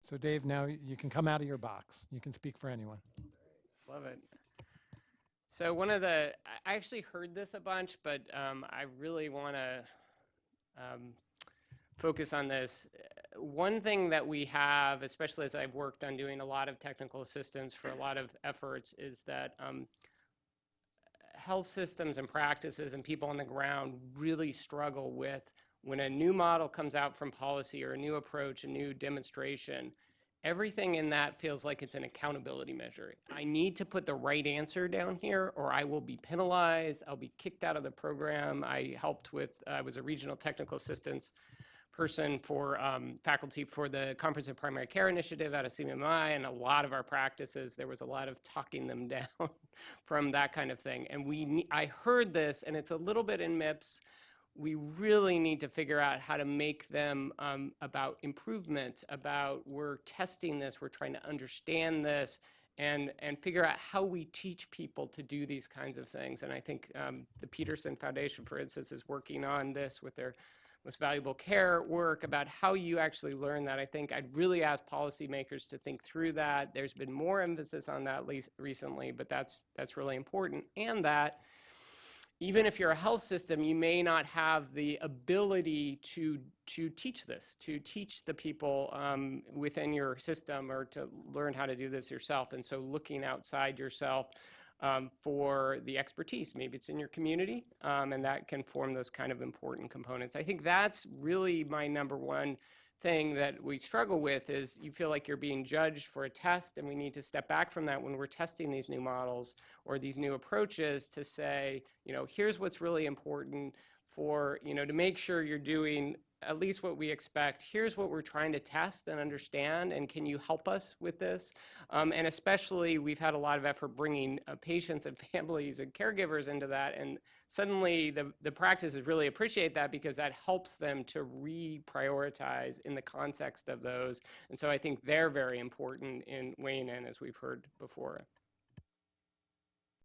So Dave, now you can come out of your box. You can speak for anyone. Love it. So I actually heard this a bunch, but I really want to focus on this. One thing that we have, especially as I've worked on doing a lot of technical assistance for a lot of efforts, is that health systems and practices and people on the ground really struggle with when a new model comes out from policy or a new approach, a new demonstration. Everything in that feels like it's an accountability measure. I need to put the right answer down here or I will be penalized. I'll be kicked out of the program. I was a regional technical assistance person for faculty for the Comprehensive Primary Care Initiative out of CMMI, and a lot of our practices, there was a lot of talking them down from that kind of thing. And I heard this, and it's a little bit in MIPS. We really need to figure out how to make them about improvement, about we're testing this, we're trying to understand this, and figure out how we teach people to do these kinds of things. And I think the Peterson Foundation, for instance, is working on this with their most valuable care work about how you actually learn that. I think I'd really ask policymakers to think through that. There's been more emphasis on that recently, but that's really important. And that even if you're a health system, you may not have the ability to teach this, to teach the people within your system or to learn how to do this yourself. And so looking outside yourself for the expertise. Maybe it's in your community, and that can form those kind of important components. I think that's really my number one thing that we struggle with is you feel like you're being judged for a test, and we need to step back from that when we're testing these new models or these new approaches to say, here's what's really important for, to make sure you're doing at least what we expect. Here's what we're trying to test and understand, and can you help us with this? And especially, we've had a lot of effort bringing patients and families and caregivers into that, and suddenly the practices really appreciate that because that helps them to reprioritize in the context of those. And so I think they're very important in weighing in, as we've heard before.